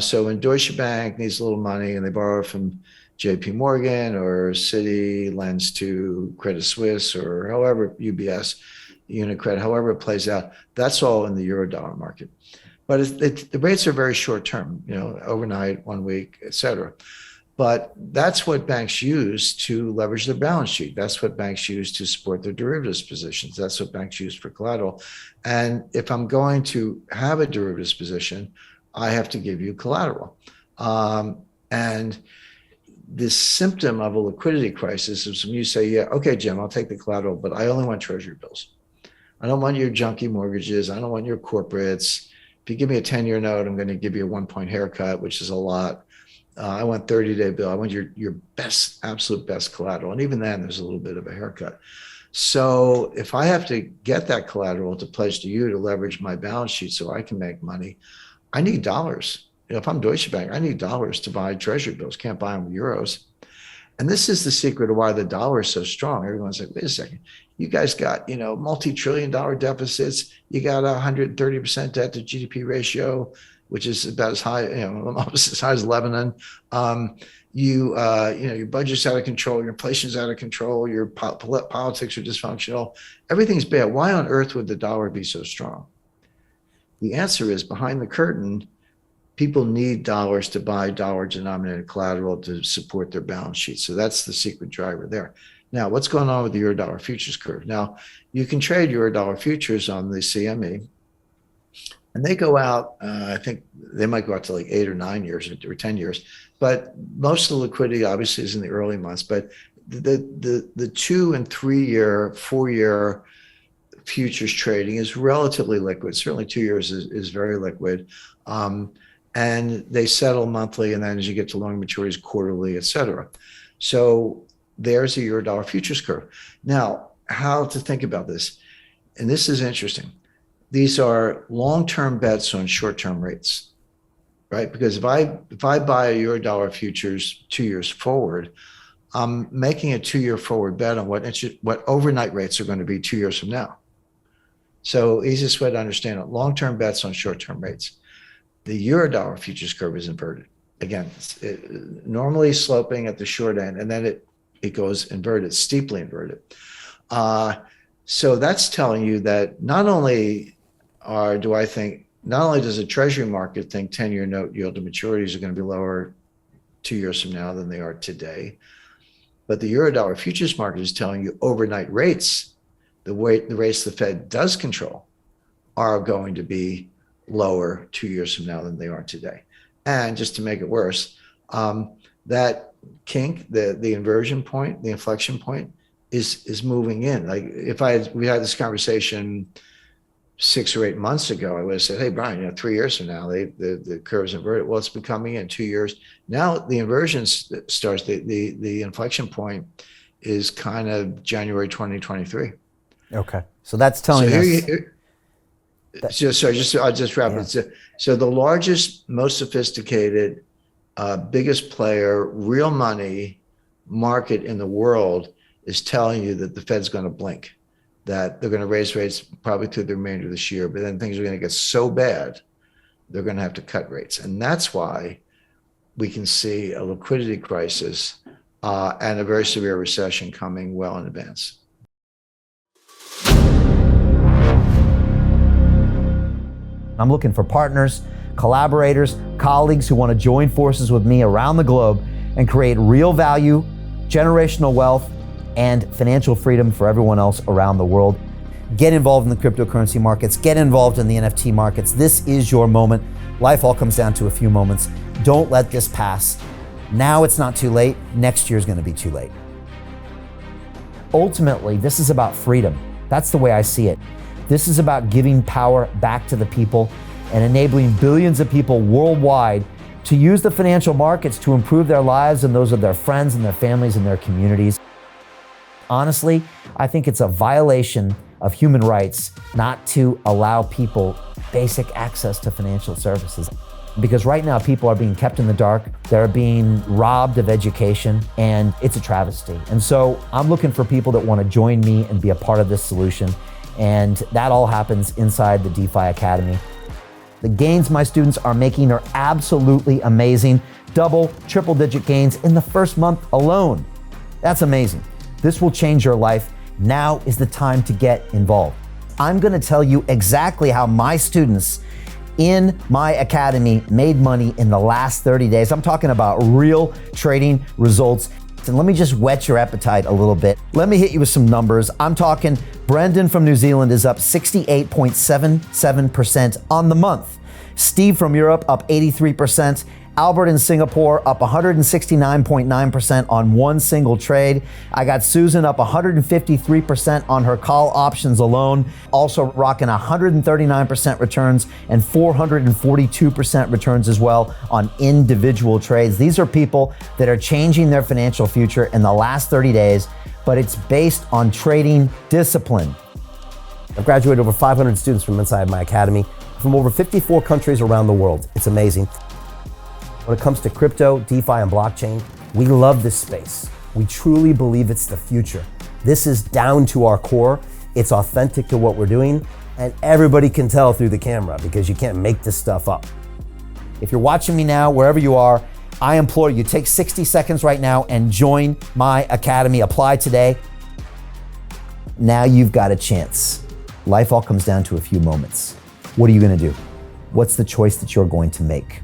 So when Deutsche Bank needs a little money and they borrow from JP Morgan, or Citi lends to Credit Suisse, or however, UBS, Unicredit, however it plays out, that's all in the Eurodollar market. But the rates are very short term, overnight, 1 week, et cetera. But that's what banks use to leverage their balance sheet. That's what banks use to support their derivatives positions. That's what banks use for collateral. And if I'm going to have a derivatives position, I have to give you collateral. And this symptom of a liquidity crisis is when you say, yeah, okay, Jim, I'll take the collateral, but I only want treasury bills. I don't want your junky mortgages. I don't want your corporates. If you give me a 10-year note, I'm going to give you a 1-point haircut, which is a lot. I want 30-day bill. I want your best, absolute best collateral. And even then, there's a little bit of a haircut. So if I have to get that collateral to pledge to you to leverage my balance sheet so I can make money, I need dollars. If I'm Deutsche Bank, I need dollars to buy treasury bills. Can't buy them with euros. And this is the secret of why the dollar is so strong. Everyone's like, wait a second, you guys got, multi-trillion-dollar deficits. You got 130% debt to GDP ratio, which is about as high, almost as high as Lebanon. Your budget's out of control. Your inflation's out of control. Your politics are dysfunctional. Everything's bad. Why on earth would the dollar be so strong? The answer is, behind the curtain, people need dollars to buy dollar-denominated collateral to support their balance sheet. So that's the secret driver there. Now, what's going on with the Eurodollar futures curve? Now, you can trade Eurodollar futures on the CME, and they go out, I think they might go out to like 8 or 9 years or 10 years. But most of the liquidity obviously is in the early months. But the 2 and 3 year, 4 year futures trading is relatively liquid. Certainly 2 years is very liquid. And they settle monthly, and then as you get to long maturities, quarterly, et cetera. So there's the Eurodollar futures curve. Now, how to think about this? And this is interesting. These are long-term bets on short-term rates, right? Because if I buy a Eurodollar futures 2 years forward, I'm making a 2-year forward bet on what overnight rates are going to be 2 years from now. So easiest way to understand it, long-term bets on short-term rates. The Eurodollar futures curve is inverted. Again, normally sloping at the short end, and then it goes inverted, steeply inverted. So that's telling you that not only does the treasury market think 10-year note yield to maturities are going to be lower 2 years from now than they are today, but the Eurodollar futures market is telling you overnight rates, the rates the Fed does control, are going to be lower 2 years from now than they are today. And just to make it worse, that kink, the inversion point, the inflection point, is moving in. Like we had this conversation 6 or 8 months ago, I would have said, hey, Brian, 3 years from now, the curve's inverted. Well, it's becoming in 2 years. Now the inversion starts, the inflection point is kind of January 2023. Okay. So that's telling us. I'll just wrap it. So the largest, most sophisticated, biggest player, real money market in the world is telling you that the Fed's going to blink, that they're going to raise rates probably through the remainder of this year, but then things are going to get so bad, they're going to have to cut rates. And that's why we can see a liquidity crisis and a very severe recession coming well in advance. I'm looking for partners, collaborators, colleagues who want to join forces with me around the globe and create real value, generational wealth, and financial freedom for everyone else around the world. Get involved in the cryptocurrency markets, get involved in the NFT markets. This is your moment. Life all comes down to a few moments. Don't let this pass. Now it's not too late. Next year is going to be too late. Ultimately, this is about freedom. That's the way I see it. This is about giving power back to the people and enabling billions of people worldwide to use the financial markets to improve their lives and those of their friends and their families and their communities. Honestly, I think it's a violation of human rights not to allow people basic access to financial services. Because right now people are being kept in the dark, they're being robbed of education, and it's a travesty. And so I'm looking for people that want to join me and be a part of this solution. And that all happens inside the DeFi Academy. The gains my students are making are absolutely amazing. Double, triple digit gains in the first month alone. That's amazing. This will change your life. Now is the time to get involved. I'm going to tell you exactly how my students in my academy made money in the last 30 days. I'm talking about real trading results. And let me just whet your appetite a little bit. Let me hit you with some numbers. I'm talking Brendan from New Zealand is up 68.77% on the month. Steve from Europe up 83%. Albert in Singapore up 169.9% on one single trade. I got Susan up 153% on her call options alone, also rocking 139% returns and 442% returns as well on individual trades. These are people that are changing their financial future in the last 30 days, but it's based on trading discipline. I've graduated over 500 students from inside my academy from over 54 countries around the world. It's amazing. When it comes to crypto, DeFi, and blockchain, we love this space. We truly believe it's the future. This is down to our core. It's authentic to what we're doing, and everybody can tell through the camera because you can't make this stuff up. If you're watching me now, wherever you are, I implore you, take 60 seconds right now and join my academy. Apply today. Now you've got a chance. Life all comes down to a few moments. What are you going to do? What's the choice that you're going to make?